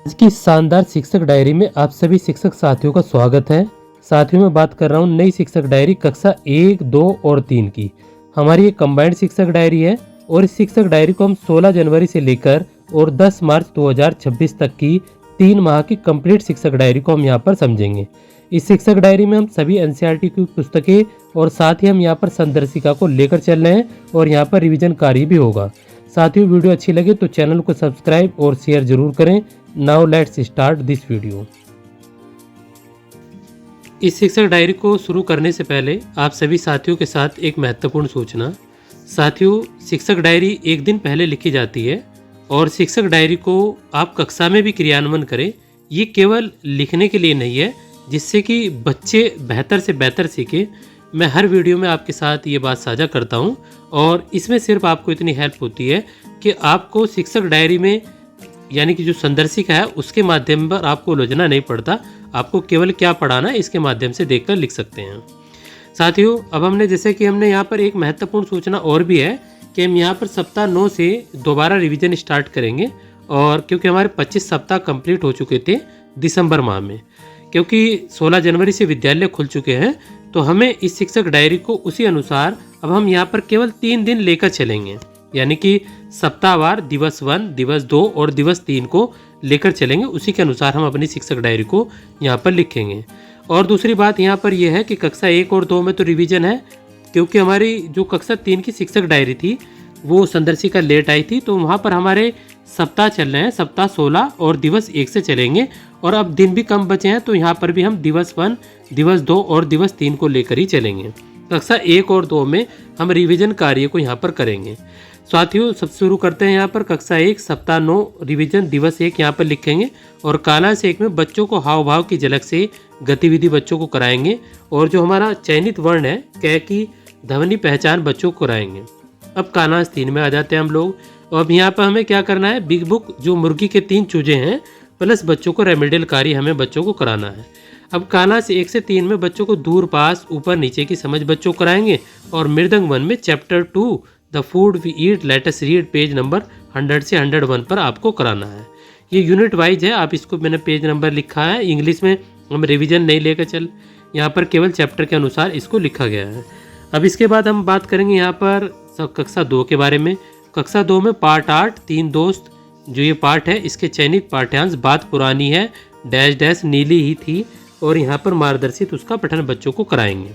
आज की शानदार शिक्षक डायरी में आप सभी शिक्षक साथियों का स्वागत है। साथियों मैं बात कर रहा हूँ नई शिक्षक डायरी कक्षा 1, 2 और 3 की। हमारी ये कंबाइंड शिक्षक डायरी है और इस शिक्षक डायरी को हम 16 जनवरी से लेकर और 10 मार्च 2026 तक की 3 माह की कंप्लीट शिक्षक डायरी को हम यहाँ पर समझेंगे। इस शिक्षक डायरी में हम सभी एनसीईआरटी की पुस्तकें और साथ ही हम यहाँ पर संदर्शिका को लेकर चल रहे हैं और यहाँ पर रिवीजन कार्य भी होगा। साथियों वीडियो अच्छी लगे तो चैनल को सब्सक्राइब और शेयर जरूर करें। Now let's start this video. इस शिक्षक डायरी को शुरू करने से पहले आप सभी साथियों के साथ एक महत्वपूर्ण सूचना। साथियों, शिक्षक डायरी एक दिन पहले लिखी जाती है और शिक्षक डायरी को आप कक्षा में भी क्रियान्वयन करें। ये केवल लिखने के लिए नहीं है, जिससे कि बच्चे बेहतर से बेहतर सीखें। मैं हर वीडियो में आपके साथ ये बात साझा करता हूँ और इसमें सिर्फ आपको इतनी हेल्प होती है कि आपको शिक्षक डायरी में यानी कि जो संदर्शिका है उसके माध्यम पर आपको उलझना नहीं पड़ता। आपको केवल क्या पढ़ाना है इसके माध्यम से देखकर लिख सकते हैं। साथियों, अब हमने यहाँ पर एक महत्वपूर्ण सूचना और भी है कि हम यहाँ पर सप्ताह 9 से दोबारा रिवीजन स्टार्ट करेंगे। और क्योंकि हमारे 25 सप्ताह कंप्लीट हो चुके थे दिसंबर माह में, क्योंकि 16 जनवरी से विद्यालय खुल चुके हैं, तो हमें इस शिक्षक डायरी को उसी अनुसार अब हम यहाँ पर केवल 3 दिन लेकर चलेंगे। यानी कि सप्ताहवार दिवस 1, दिवस 2 और दिवस 3 को लेकर चलेंगे। उसी के अनुसार हम अपनी शिक्षक डायरी को यहाँ पर लिखेंगे। और दूसरी बात यहाँ पर यह है कि कक्षा 1 और 2 में तो रिवीजन है, क्योंकि हमारी जो कक्षा 3 की शिक्षक डायरी थी वो संदर्शिका लेट आई थी, तो वहाँ पर हमारे सप्ताह चल रहे हैं। सप्ताह 16 और दिवस 1 से चलेंगे और अब दिन भी कम बचे हैं, तो यहाँ पर भी हम दिवस 1, दिवस 2 और दिवस 3 को लेकर ही चलेंगे। कक्षा 1 और 2 में हम रिवीजन कार्य को यहाँ पर करेंगे। साथियों, सब शुरू करते हैं। यहाँ पर कक्षा 1 सप्ताह 9 रिवीजन दिवस 1 यहाँ पर लिखेंगे और कालांश 1 में बच्चों को हाव भाव की झलक से गतिविधि बच्चों को कराएंगे और जो हमारा चयनित वर्ण है क की ध्वनि पहचान बच्चों को कराएंगे। अब कालांश 3 में आ जाते हैं हम लोग। और अब यहाँ पर हमें क्या करना है, बिग बुक जो मुर्गी के 3 चूजे हैं प्लस बच्चों को रेमेडियल कार्य हमें बच्चों को कराना है। अब कालांश 1 से 3 में बच्चों को दूर पास ऊपर नीचे की समझ बच्चों को कराएंगे और मृदंग 1 में chapter 2 the food we eat let us read page number 100 से 101 पर आपको कराना है। ये यूनिट वाइज है, आप इसको मैंने पेज नंबर लिखा है। इंग्लिश में हम रिवीजन नहीं लेकर चल, यहाँ पर केवल चैप्टर के अनुसार इसको लिखा गया है। अब इसके बाद हम बात करेंगे यहाँ पर कक्षा 2 के बारे में। कक्षा 2 में पार्ट 8 3 दोस्त जो ये पार्ट है, इसके चयनित पाठ्यांश बात पुरानी है डैश डैश नीली ही थी और यहाँ पर मार्गदर्शित उसका पठन बच्चों को कराएंगे।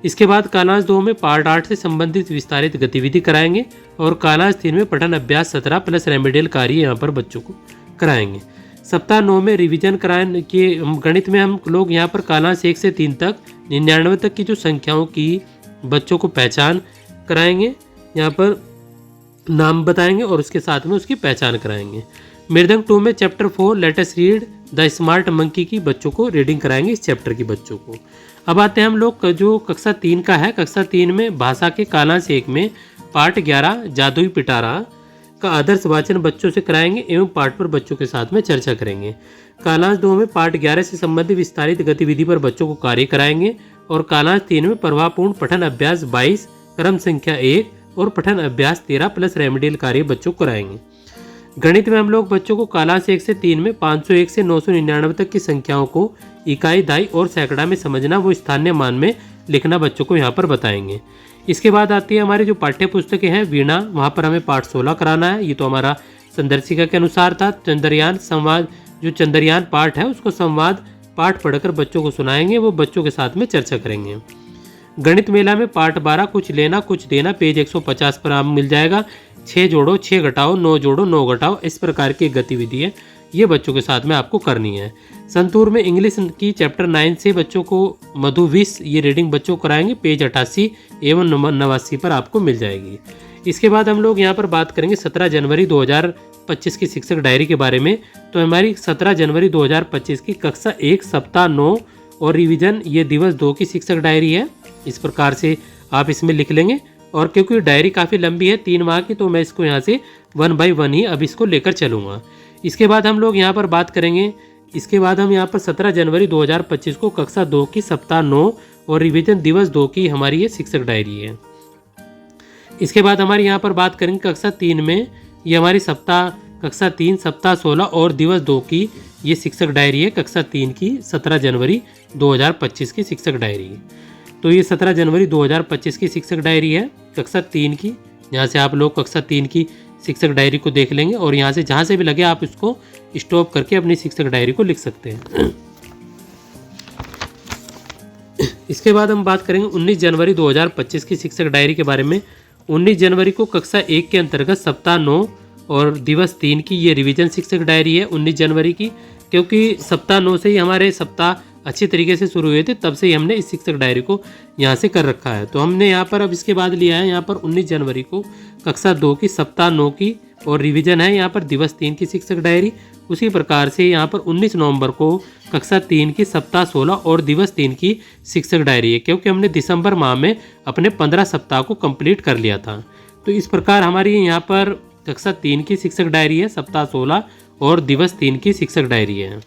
इसके बाद कालांश 2 में पार्ट 8 से संबंधित विस्तारित गतिविधि कराएंगे और कालांश 3 में पठन अभ्यास 17 प्लस रेमेडियल कार्य यहाँ पर बच्चों को कराएंगे। सप्ताह 9 में रिवीजन कराने के गणित में हम लोग यहाँ पर कालांश 1 से 3 तक 99 तक की जो संख्याओं की बच्चों को पहचान कराएंगे, यहाँ पर नाम बताएंगे और उसके साथ में उसकी पहचान कराएंगे। मृदंग 2 में chapter 4 late us read the smart monkey की बच्चों को रीडिंग कराएंगे इस चैप्टर की बच्चों को। अब आते हैं हम लोग जो कक्षा 3 का है। कक्षा 3 में भाषा के कालांश 1 में पाठ 11 जादुई पिटारा का आदर्श वाचन बच्चों से कराएंगे एवं पाठ पर बच्चों के साथ में चर्चा करेंगे। कालांश 2 में पाठ 11 से संबंधित विस्तारित गतिविधि पर बच्चों को कार्य कराएंगे और कालांश 3 में प्रभावपूर्ण पठन अभ्यास 22 क्रम संख्या 1 और पठन अभ्यास 13 प्लस रेमेडियल कार्य बच्चों को कराएंगे। गणित में हम लोग बच्चों को कालांश 1 से 3 में 501 से 999 तक की संख्याओं को इकाई, दाई और सैकड़ा में समझना वो स्थानीय मान में लिखना बच्चों को यहाँ पर बताएंगे। इसके बाद आती है हमारी जो पाठ्य पुस्तकें हैं वीणा, वहाँ पर हमें पाठ 16 कराना है। ये तो हमारा संदर्शिका के अनुसार था। चंद्रयान संवाद, जो चंद्रयान पाठ है उसको संवाद पाठ पढ़कर बच्चों को सुनाएंगे, वो बच्चों के साथ में चर्चा करेंगे। गणित मेला में पाठ 12 कुछ लेना कुछ देना पेज 150 पर आप मिल जाएगा। 6 जोड़ो 6 घटाओ 9 जोड़ो 9 घटाओ, इस प्रकार की गतिविधि है, ये बच्चों के साथ में आपको करनी है। संतूर में इंग्लिश की चैप्टर 9 से बच्चों को मधु विष ये रीडिंग बच्चों को कराएंगे, पेज 88 एवं 89 पर आपको मिल जाएगी। इसके बाद हम लोग यहाँ पर बात करेंगे 17 जनवरी 2025 की शिक्षक डायरी के बारे में। तो हमारी 17 जनवरी 2025 की कक्षा 1 सप्ताह 9 और रिवीजन ये दिवस 2 की शिक्षक डायरी है। इस प्रकार से आप इसमें लिख लेंगे। और क्योंकि डायरी काफ़ी लंबी है 3 माह की, तो मैं इसको यहाँ से 1 बाय 1 ही अब इसको लेकर चलूँगा। इसके बाद हम लोग यहाँ पर बात करेंगे, इसके बाद हम यहाँ पर 17 जनवरी 2025 को कक्षा 2 की सप्ताह 9 और रिवीजन दिवस 2 की हमारी ये शिक्षक डायरी है। इसके बाद हमारी यहाँ पर बात करेंगे कक्षा 3 में, ये हमारी सप्ताह कक्षा 3 सप्ताह 16 और दिवस 2 की ये शिक्षक डायरी है। कक्षा 3 की 17 जनवरी 2025 की शिक्षक डायरी है। तो ये 17 जनवरी 2025 की शिक्षक डायरी है कक्षा 3 की। यहाँ से आप लोग कक्षा 3 की शिक्षक डायरी को देख लेंगे और यहाँ से जहाँ से भी लगे आप इसको स्टॉप करके अपनी शिक्षक डायरी को लिख सकते हैं। इसके बाद हम बात करेंगे 19 जनवरी 2025 की शिक्षक डायरी के बारे में। 19 जनवरी को कक्षा 1 के अंतर्गत सप्ताह 9 और दिवस 3 की ये रिवीजन शिक्षक डायरी है 19 जनवरी की, क्योंकि सप्ताह 9 से ही हमारे सप्ताह अच्छी तरीके से शुरू हुए थे, तब से ही हमने इस शिक्षक डायरी को यहाँ से कर रखा है। तो हमने यहाँ पर अब इसके बाद लिया है यहाँ पर 19 जनवरी को कक्षा 2 की सप्ताह 9 की और रिवीजन है यहाँ पर दिवस 3 की शिक्षक डायरी। उसी प्रकार से यहाँ पर 19 नवंबर को कक्षा 3 की सप्ताह 16 और दिवस 3 की शिक्षक डायरी है, क्योंकि हमने दिसंबर माह में अपने 15 सप्ताह को कंप्लीट कर लिया था। तो इस प्रकार हमारी यहाँ पर कक्षा 3 की शिक्षक डायरी है, सप्ताह 16 और दिवस 3 की शिक्षक डायरी है।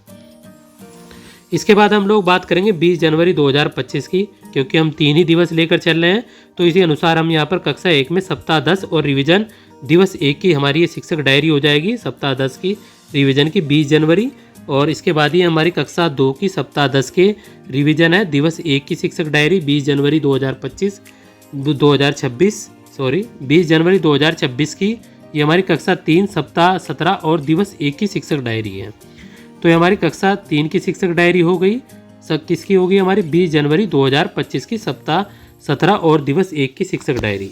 इसके बाद हम लोग बात करेंगे 20 जनवरी 2025 की, क्योंकि हम 3 ही दिवस लेकर चल रहे हैं। तो इसी अनुसार हम यहाँ पर कक्षा 1 में सप्ताह 10 और रिवीजन दिवस 1 की हमारी ये शिक्षक डायरी हो जाएगी। सप्ताह 10 की रिवीजन की 20 जनवरी और इसके बाद ही हमारी कक्षा 2 की सप्ताह 10 के रिवीजन है दिवस 1 की शिक्षक डायरी 20 जनवरी 2026 की ये हमारी कक्षा 3 सप्ताह 17 और दिवस 1 की शिक्षक डायरी है। तो ये हमारी कक्षा 3 की शिक्षक डायरी हो गई। किसकी होगी हमारी 20 जनवरी 2025 की सप्ताह 17 और दिवस 1 की शिक्षक डायरी।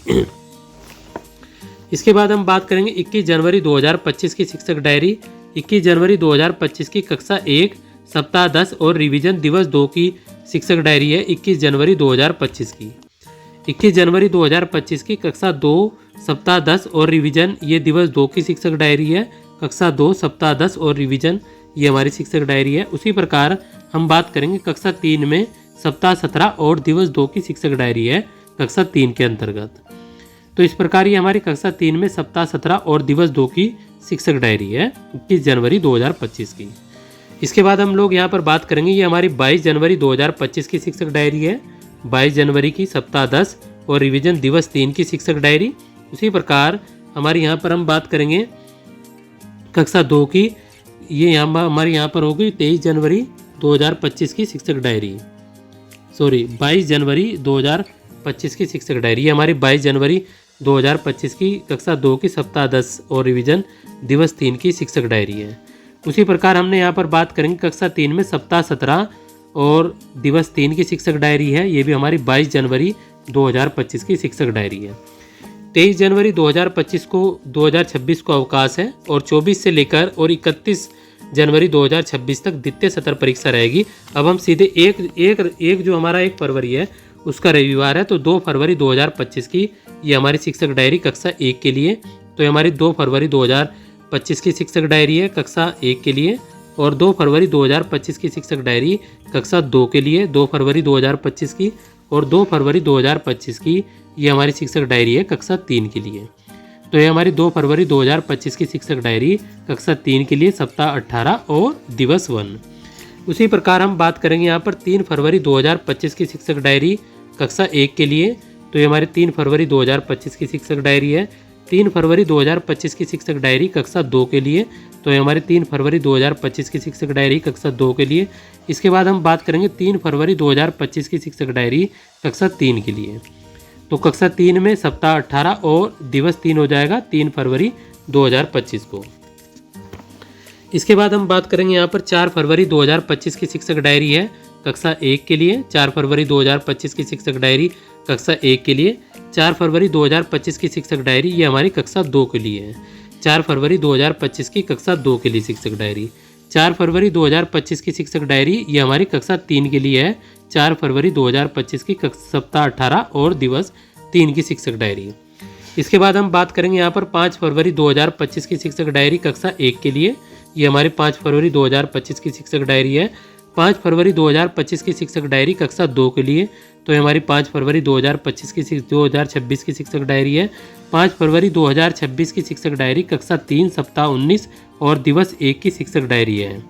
इसके बाद हम बात करेंगे 21 जनवरी 2025 की शिक्षक डायरी। 21 जनवरी 2025 की कक्षा 1 सप्ताह 10 और रिवीजन दिवस 2 की शिक्षक डायरी है 21 जनवरी 2025 की। 21 जनवरी 2025 की कक्षा 2 सप्ताह 10 और रिवीजन ये दिवस 2 की शिक्षक डायरी है। कक्षा 2 सप्ताह 10 और रिवीजन ये हमारी शिक्षक डायरी है। उसी प्रकार हम बात करेंगे कक्षा 3 में सप्ताह 17 और दिवस 2 की शिक्षक डायरी है कक्षा 3 के अंतर्गत। तो इस प्रकार ये हमारी कक्षा 3 में सप्ताह 17 और दिवस 2 की शिक्षक डायरी है 21 जनवरी 2025 की। इसके बाद हम लोग यहाँ पर बात करेंगे ये हमारी 22 जनवरी 2025 की शिक्षक डायरी है। 22 जनवरी की सप्ताह 10 और रिवीजन दिवस 3 की शिक्षक डायरी। उसी प्रकार हमारी यहाँ पर हम बात करेंगे कक्षा 2 की ये हमारी यहाँ पर होगी 23 जनवरी 2025 की शिक्षक डायरी 22 जनवरी 2025 की शिक्षक डायरी। ये हमारी 22 जनवरी 2025 की कक्षा 2 की सप्ताह 10 और रिवीजन दिवस 3 की शिक्षक डायरी है। उसी प्रकार हमने यहाँ पर बात करेंगे कक्षा 3 में सप्ताह 17 और दिवस 3 की शिक्षक डायरी है। ये भी हमारी 22 जनवरी 2025 की शिक्षक डायरी है। 23 जनवरी 2026 को अवकाश है और 24 से लेकर और 31 जनवरी 2026 तक द्वितीय सत्र परीक्षा रहेगी। अब हम सीधे एक जो हमारा 1 फरवरी है उसका रविवार है, तो 2 फरवरी 2025 की ये हमारी शिक्षक डायरी कक्षा 1 के लिए। तो ये हमारी 2 फरवरी 2025 की शिक्षक डायरी है कक्षा 1 के लिए और 2 फरवरी 2025 की शिक्षक डायरी कक्षा 2 के लिए 2 फरवरी 2025 की और 2 फरवरी 2025 की ये हमारी शिक्षक डायरी है कक्षा 3 के लिए। तो ये हमारी 2 फरवरी 2025 की शिक्षक डायरी कक्षा 3 के लिए सप्ताह 18 और दिवस 1। उसी प्रकार हम बात करेंगे यहाँ पर 3 फरवरी 2025 की शिक्षक डायरी कक्षा 1 के लिए। तो ये हमारी 3 फरवरी 2025 की शिक्षक डायरी है। 3 फरवरी 2025 की शिक्षक डायरी कक्षा 2 के लिए। तो ये हमारी 3 फरवरी 2025 की शिक्षक डायरी कक्षा 2 के लिए। इसके बाद हम बात करेंगे 3 फरवरी 2025 की शिक्षक डायरी कक्षा 3 के लिए। तो कक्षा 3 में सप्ताह 18 और दिवस 3 हो जाएगा 3 फरवरी 2025 को। इसके बाद हम बात करेंगे यहाँ पर 4 फरवरी 2025 की शिक्षक डायरी है कक्षा 1 के लिए। 4 फरवरी 2025 की शिक्षक डायरी कक्षा 1 के लिए। 4 फरवरी 2025 की शिक्षक डायरी ये हमारी कक्षा 2 के लिए है। 4 फरवरी 2025 की कक्षा 2 के लिए शिक्षक डायरी। 4 फरवरी 2025 की शिक्षक डायरी ये हमारी कक्षा 3 के लिए है। 4 फरवरी 2025 की सप्ताह 18 और दिवस 3 की शिक्षक डायरी। इसके बाद हम बात करेंगे यहाँ पर 5 फरवरी 2025 की शिक्षक डायरी कक्षा 1 के लिए। ये हमारी 5 फरवरी 2025 की शिक्षक डायरी है। 5 फरवरी 2025 की शिक्षक डायरी कक्षा 2 के लिए। तो ये हमारी 5 फरवरी 2026 की शिक्षक डायरी है। 5 फरवरी 2026 की शिक्षक डायरी कक्षा 3 सप्ताह 19 और दिवस 1 की शिक्षक डायरी है।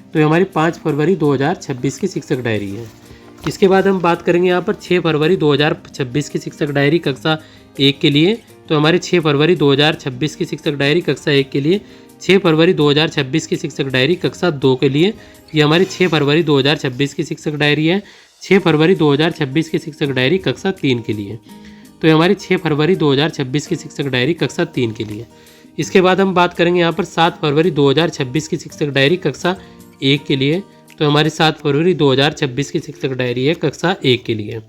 तो ये हमारी 5 फरवरी 2026 की शिक्षक डायरी है। इसके बाद हम बात करेंगे यहाँ पर 6 फरवरी 2026 की शिक्षक डायरी कक्षा 1 के लिए। तो हमारी 6 फरवरी 2026 की शिक्षक डायरी कक्षा 1 के लिए। 6 फरवरी 2026 की शिक्षक डायरी कक्षा 2 के लिए, ये हमारी 6 फरवरी 2026 की शिक्षक डायरी है। 6 फरवरी 2026 की शिक्षक डायरी कक्षा 3 के लिए, तो ये हमारी 6 फरवरी 2026 की शिक्षक डायरी कक्षा 3 के लिए। इसके बाद हम बात करेंगे यहाँ पर 7 फरवरी 2026 की शिक्षक डायरी कक्षा 1 के लिए, तो हमारी 7 फरवरी 2026 की शिक्षक डायरी है कक्षा 1 के लिए।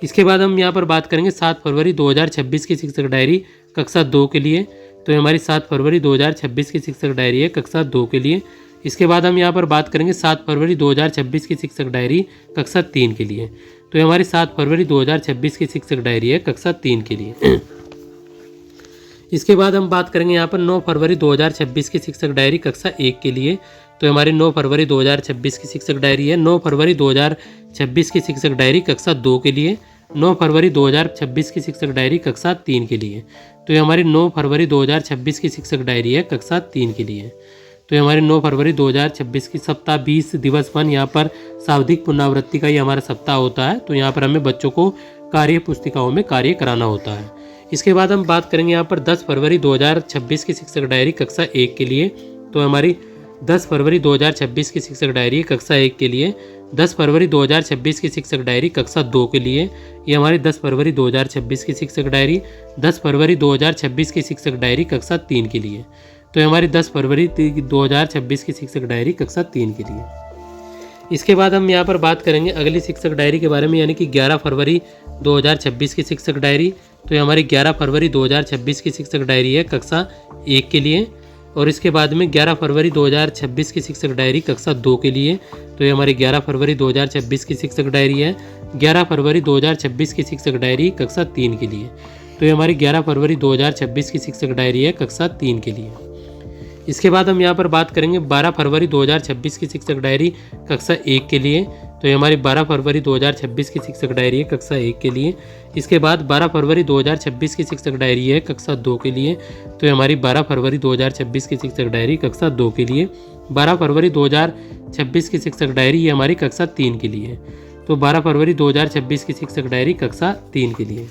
इसके बाद हम यहाँ पर बात करेंगे 7 फरवरी 2026 की शिक्षक डायरी कक्षा 2 के लिए, तो हमारी 7 फरवरी 2026 की शिक्षक डायरी है कक्षा 2 के लिए। इसके बाद हम यहाँ पर बात करेंगे 7 फरवरी 2026 की शिक्षक डायरी कक्षा 3 के लिए, तो हमारी 7 फरवरी 2026 की शिक्षक डायरी है कक्षा 3 के लिए। इसके बाद हम बात करेंगे यहाँ पर 9 फरवरी 2026 की शिक्षक डायरी कक्षा 1 के लिए, तो हमारी 9 फरवरी 2026 की शिक्षक डायरी है। 9 फरवरी 2026 की शिक्षक डायरी कक्षा 2 के लिए। 9 फरवरी 2026 की शिक्षक डायरी कक्षा 3 के लिए, तो ये हमारी 9 फरवरी 2026 की शिक्षक डायरी है कक्षा 3 के लिए। तो ये हमारी 9 फरवरी 2026 की सप्ताह 20 दिवस 1 यहाँ पर सावधिक पुनरावृत्ति का ही हमारा सप्ताह होता है, तो यहाँ पर हमें बच्चों को कार्य पुस्तिकाओं में कार्य कराना होता है। इसके बाद हम बात करेंगे यहाँ पर 10 फरवरी 2026 की शिक्षक डायरी कक्षा 1 के लिए, तो हमारी 10 फरवरी 2026 की शिक्षक डायरी कक्षा 1 के लिए। 10 फरवरी 2026 की शिक्षक डायरी कक्षा 2 के लिए, ये हमारी 10 फरवरी 2026 की शिक्षक डायरी। 10 फरवरी 2026 की शिक्षक डायरी कक्षा 3 के लिए, तो ये हमारी 10 फरवरी 2026 की शिक्षक डायरी कक्षा 3 के लिए। इसके बाद हम यहाँ पर बात करेंगे अगली शिक्षक डायरी के बारे में, यानी कि 11 फरवरी 2026 की शिक्षक डायरी, तो ये हमारी 11 फरवरी 2026 की शिक्षक डायरी है कक्षा 1 के लिए। और इसके बाद में 11 फरवरी 2026 की शिक्षक डायरी कक्षा 2 के लिए, तो ये हमारी 11 फरवरी 2026 की शिक्षक डायरी है। 11 फरवरी 2026 की शिक्षक डायरी कक्षा 3 के लिए, तो ये हमारी 11 फरवरी 2026 की शिक्षक डायरी है कक्षा 3 के लिए। इसके बाद हम यहाँ पर बात करेंगे 12 फरवरी 2026 की शिक्षक डायरी कक्षा 1 के लिए, तो ये हमारी 12 फरवरी 2026 की शिक्षक डायरी है कक्षा 1 के लिए। इसके बाद 12 फरवरी 2026 की शिक्षक डायरी है कक्षा 2 के लिए, तो ये हमारी 12 फरवरी 2026 की शिक्षक डायरी कक्षा 2 के लिए। 12 फरवरी 2026 की शिक्षक डायरी ये हमारी कक्षा 3 के लिए, तो 12 फरवरी 2026 की शिक्षक डायरी कक्षा 3 के लिए।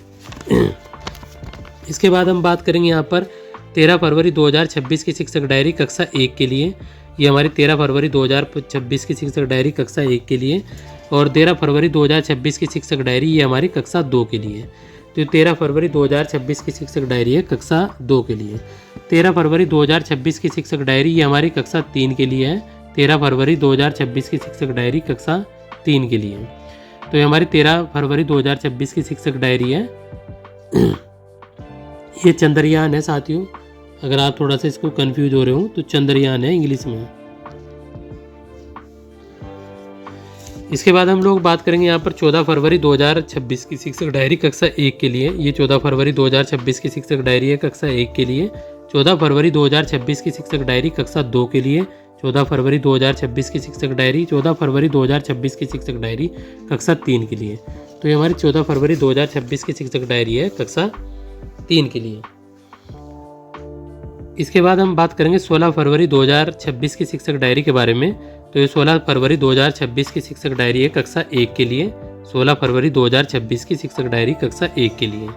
इसके बाद हम बात करेंगे यहाँ पर 13 फरवरी 2026 की शिक्षक डायरी कक्षा 1 के लिए, ये हमारी 13 फरवरी 2026 की शिक्षक डायरी कक्षा 1 के लिए। और 13 फरवरी 2026 की शिक्षक डायरी ये हमारी कक्षा 2 के लिए, तो 13 फरवरी 2026 की शिक्षक डायरी है कक्षा 2 के लिए। 13 फरवरी 2026 की शिक्षक डायरी ये हमारी कक्षा 3 के लिए है। 13 फरवरी 2026 की शिक्षक डायरी कक्षा 3 के लिए, तो ये हमारी 13 फरवरी 2026 की शिक्षक डायरी है। ये चंद्रयान है साथियों, अगर आप थोड़ा सा इसको कंफ्यूज हो रहे हो तो चंद्रयान है इंग्लिश में। इसके बाद हम लोग बात करेंगे यहाँ पर 14 फरवरी 2026 की शिक्षक डायरी कक्षा 1 के लिए। ये 14 फरवरी 2026 की शिक्षक डायरी है कक्षा 1 के लिए। 14 फरवरी 2026 की शिक्षक डायरी कक्षा 2 के लिए। 14 फरवरी 2026 की शिक्षक डायरी। 14 फरवरी 2026 की शिक्षक डायरी कक्षा 3 के लिए, तो ये हमारी 14 फरवरी 2026 की शिक्षक डायरी है कक्षा 3 के लिए। इसके बाद हम बात करेंगे 16 फरवरी 2026 की शिक्षक डायरी के बारे में, तो ये 16 फरवरी 2026 की शिक्षक डायरी है कक्षा 1 के लिए। 16 फरवरी 2026 की शिक्षक डायरी कक्षा 1 के लिए।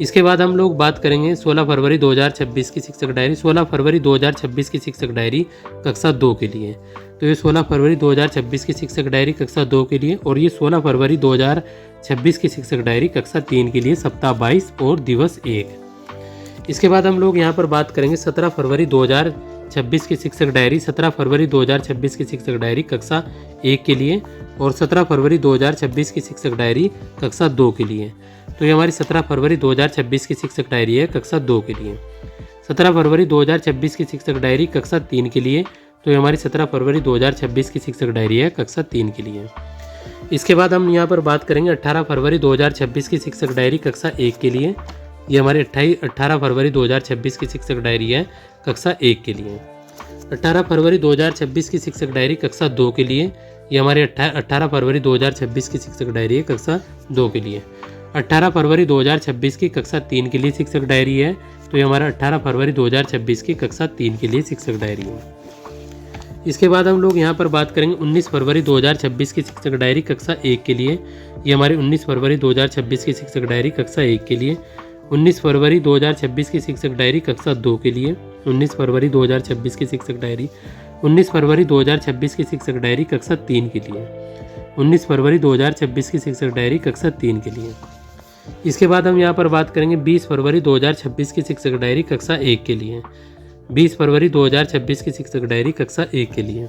इसके बाद हम लोग बात करेंगे 16 फरवरी 2026 की शिक्षक डायरी। 16 फरवरी 2026 की शिक्षक डायरी कक्षा 2 के लिए, तो ये 16 फरवरी 2026 की शिक्षक डायरी कक्षा 2 के लिए। और ये 16 फरवरी 2026 की शिक्षक डायरी कक्षा 3 के लिए, सप्ताह 22 और दिवस 1। इसके बाद हम लोग यहाँ पर बात करेंगे 17 फरवरी 2026 की शिक्षक डायरी। 17 फरवरी 2026 की शिक्षक डायरी कक्षा 1 के लिए। और 17 फरवरी 2026 की शिक्षक डायरी कक्षा 2 के लिए, तो ये हमारी 17 फरवरी 2026 की शिक्षक डायरी है कक्षा 2 के लिए। 17 फरवरी 2026 की शिक्षक डायरी कक्षा 3 के लिए, तो ये हमारी 17 फरवरी 2026 की शिक्षक डायरी है कक्षा 3 के लिए। इसके बाद हम यहाँ पर बात करेंगे 18 फरवरी 2026 की शिक्षक डायरी कक्षा 1 के लिए। ये हमारी 18 फरवरी 2026 की शिक्षक डायरी है कक्षा 1 के लिए। 18 फरवरी 2026 की शिक्षक डायरी कक्षा 2 के लिए, ये हमारी 18 फरवरी 2026 की शिक्षक डायरी है कक्षा 2 के लिए। 18 फरवरी 2026 की कक्षा 3 के लिए शिक्षक डायरी है, तो ये हमारा 18 फरवरी 2026 की कक्षा 3 के लिए शिक्षक डायरी है। इसके बाद हम लोग यहाँ पर बात करेंगे 19 फरवरी 2026 की शिक्षक डायरी कक्षा 1 के लिए। ये हमारी 19 फरवरी 2026 की शिक्षक डायरी कक्षा 1 के लिए। 19 फरवरी 2026 की शिक्षक डायरी कक्षा 2 के लिए। 19 फरवरी 2026 की शिक्षक डायरी। 19 फरवरी 2026 की शिक्षक डायरी कक्षा 3 के लिए। 19 फरवरी 2026 की शिक्षक डायरी कक्षा 3 के लिए। इसके बाद हम यहाँ पर बात करेंगे 20 फरवरी 2026 की शिक्षक डायरी कक्षा 1 के लिए। 20 फरवरी 2026 की शिक्षक डायरी कक्षा 1 के लिए।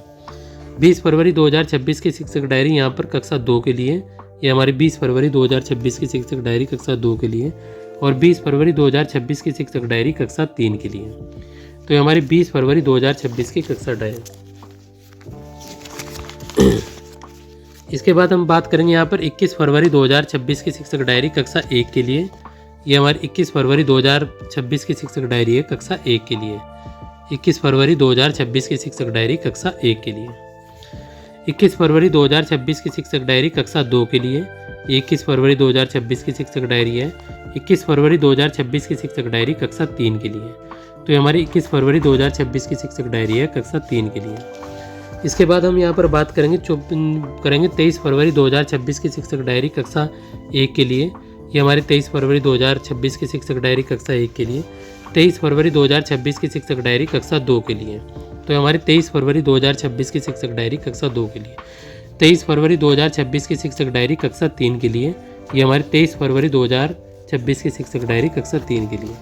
20 फरवरी 2026 की शिक्षक डायरी यहाँ पर कक्षा 2 के लिए। ये हमारी 20 फरवरी 2026 की शिक्षक डायरी कक्षा 2 के लिए और 20 फरवरी 2026 की शिक्षक डायरी कक्षा 3 के लिए। तो ये हमारी 20 फरवरी 2026 की कक्षा डायरी। इसके बाद हम बात करेंगे यहाँ पर 21 फरवरी 2026 की शिक्षक डायरी कक्षा 1 के लिए। ये हमारी 21 फरवरी 2026 की शिक्षक डायरी है कक्षा 1 के लिए। 21 फरवरी 2026 की शिक्षक डायरी कक्षा 1 के लिए। 21 फरवरी 2026 की शिक्षक डायरी कक्षा 2 के लिए। 21 फरवरी 2026 की शिक्षक डायरी है। 21 फरवरी 2026 की शिक्षक डायरी कक्षा 3 के लिए। तो ये हमारी 21 फरवरी 2026 की शिक्षक डायरी है कक्षा 3 के लिए। इसके बाद हम यहाँ पर बात करेंगे 23 फरवरी 2026 की शिक्षक डायरी कक्षा 1 के लिए। ये हमारी 23 फरवरी 2026 की शिक्षक डायरी कक्षा 1 के लिए। 23 फरवरी 2026 की शिक्षक डायरी कक्षा 2 के लिए। तो हमारी 23 फरवरी 2026 की शिक्षक डायरी कक्षा 2 के लिए। 23 फरवरी 2026 की शिक्षक डायरी कक्षा 3 के लिए। ये हमारी 23 फरवरी 2026 की शिक्षक डायरी कक्षा 3 के लिए।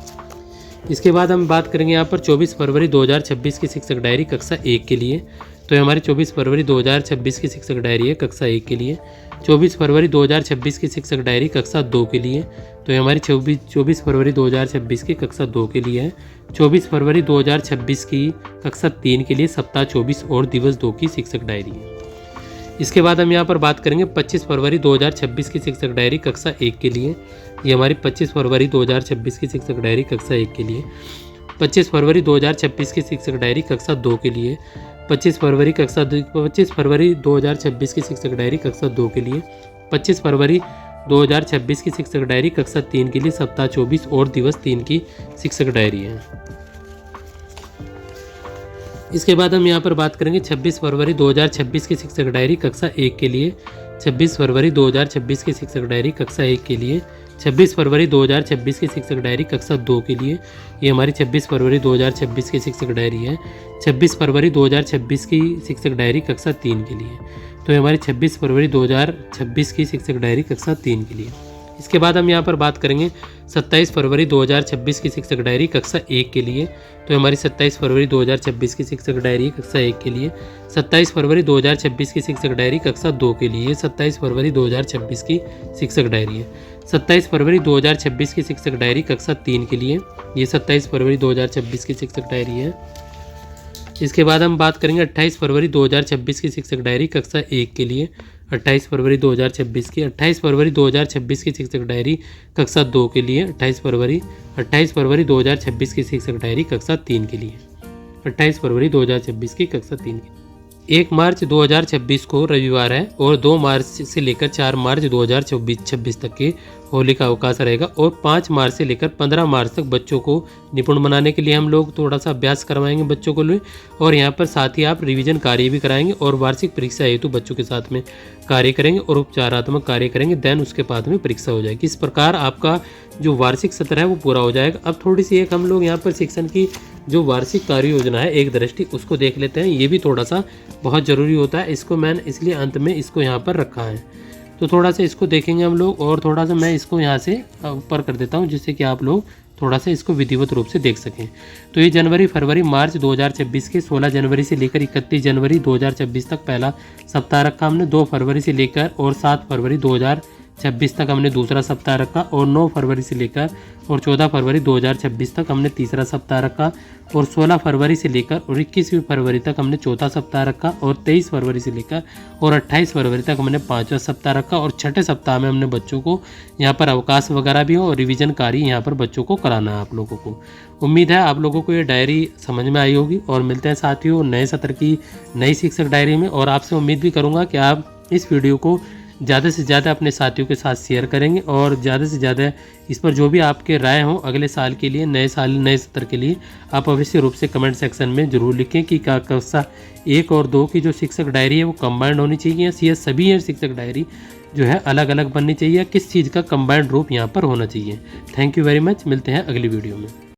इसके बाद हम बात करेंगे यहाँ पर 24 फरवरी 2026 की शिक्षक डायरी कक्षा 1 के लिए। तो हमारी 24 फरवरी 2026 की शिक्षक डायरी है कक्षा 1 के लिए। 24 फरवरी 2026 की शिक्षक डायरी कक्षा 2 के लिए। तो हमारी 24 फरवरी 2026 की कक्षा 2 के लिए है। 24 फरवरी 2026 की कक्षा 3 के लिए सप्ताह 24 और दिवस 2 की शिक्षक डायरी है। इसके बाद हम यहाँ पर बात करेंगे 25 फरवरी 2026 की शिक्षक डायरी कक्षा 1 के लिए। ये हमारी 25 फरवरी 2026 की शिक्षक डायरी कक्षा 1 के लिए। 25 फरवरी 2026 की शिक्षक डायरी कक्षा 2 के लिए। 25 फरवरी 2026 की शिक्षक डायरी कक्षा 2 के लिए। 25 फरवरी 2026 की शिक्षक डायरी कक्षा 3 के लिए सप्ताह 24 और दिवस 3 की शिक्षक डायरी है। इसके बाद हम यहाँ पर बात करेंगे 26 फरवरी 2026 की शिक्षक डायरी कक्षा 1 के लिए। 26 फरवरी 2026 की शिक्षक डायरी कक्षा 1 के लिए। 26 फरवरी 2026 की शिक्षक डायरी कक्षा 2 के लिए। ये हमारी 26 फरवरी 2026 की शिक्षक डायरी है। 26 फरवरी 2026 की शिक्षक डायरी कक्षा 3 के लिए। तो ये हमारी 26 फरवरी 2026 की शिक्षक डायरी कक्षा 3 के लिए। इसके बाद हम यहाँ पर बात करेंगे 27 फरवरी 2026 की शिक्षक डायरी कक्षा 1 के लिए। तो हमारी 27 फरवरी 2026 की शिक्षक डायरी कक्षा 1 के लिए। 27 फरवरी 2026 की शिक्षक डायरी कक्षा 2 के लिए। 27 फरवरी 2026 की शिक्षक डायरी है। 27 फरवरी 2026 की शिक्षक डायरी कक्षा 3 के लिए। ये 27 फरवरी 2026 की शिक्षक डायरी है। इसके बाद हम बात करेंगे 28 फरवरी 2026 की शिक्षक डायरी कक्षा 1 के लिए। 28 फरवरी 2026 की। 28 फरवरी 2026 की शिक्षक डायरी कक्षा 2 के लिए। 28 फरवरी 2026 की शिक्षक डायरी कक्षा 3 के लिए। 28 फरवरी 2026 की कक्षा 3 के लिए। 1 मार्च 2026 को रविवार है और 2 मार्च से लेकर 4 मार्च 2026 तक के होली का अवकाश रहेगा और 5 मार्च से लेकर 15 मार्च तक बच्चों को निपुण बनाने के लिए हम लोग थोड़ा सा अभ्यास करवाएंगे बच्चों को लिए और यहाँ पर साथ ही आप रिवीजन कार्य भी कराएंगे और वार्षिक परीक्षा हेतु बच्चों के साथ में कार्य करेंगे और उपचारात्मक कार्य करेंगे। देन उसके बाद में परीक्षा हो जाएगी। इस प्रकार आपका जो वार्षिक सत्र है वो पूरा हो जाएगा। अब थोड़ी सी एक हम लोग यहाँ पर शिक्षण की जो वार्षिक कार्य योजना है एक दृष्टि उसको देख लेते हैं। ये भी थोड़ा सा बहुत ज़रूरी होता है। इसको मैंने इसलिए अंत में इसको यहाँ पर रखा है, तो थोड़ा सा इसको देखेंगे हम लोग और थोड़ा सा मैं इसको यहाँ से ऊपर कर देता हूँ जिससे कि आप लोग थोड़ा सा इसको विधिवत रूप से देख सकें। तो ये जनवरी फरवरी मार्च 2026 के 16 जनवरी से लेकर 31 जनवरी 2026 तक पहला सप्ताह रखा हमने। 2 फरवरी से लेकर और 7 फरवरी 2026 तक हमने दूसरा सप्ताह रखा और 9 फरवरी से लेकर और 14 फरवरी 2026 तक हमने तीसरा सप्ताह रखा और 16 फरवरी से लेकर और 21 फरवरी तक हमने चौथा सप्ताह रखा और 23 फरवरी से लेकर और 28 फरवरी तक हमने 5वां सप्ताह रखा और 6ठे सप्ताह में हमने बच्चों को यहाँ पर अवकाश वगैरह भी हो और रिवीजन कार्य यहाँ पर बच्चों को कराना है आप लोगों को। उम्मीद है आप लोगों को ये डायरी समझ में आई होगी और मिलते हैं साथियों नए सत्र की नई शिक्षक डायरी में। और आपसे उम्मीद भी करूँगा कि आप इस वीडियो को ज़्यादा से ज़्यादा अपने साथियों के साथ शेयर करेंगे और ज़्यादा से ज़्यादा इस पर जो भी आपके राय हों अगले साल के लिए नए साल नए सत्र के लिए आप अवश्य रूप से कमेंट सेक्शन में ज़रूर लिखें कि कक्षा 1 और 2 की जो शिक्षक डायरी है वो कंबाइंड होनी चाहिए या सभी है शिक्षक डायरी जो है अलग अलग बननी चाहिए, किस चीज़ का कंबाइंड रूप यहाँ पर होना चाहिए। Thank you very much. मिलते हैं अगली वीडियो में।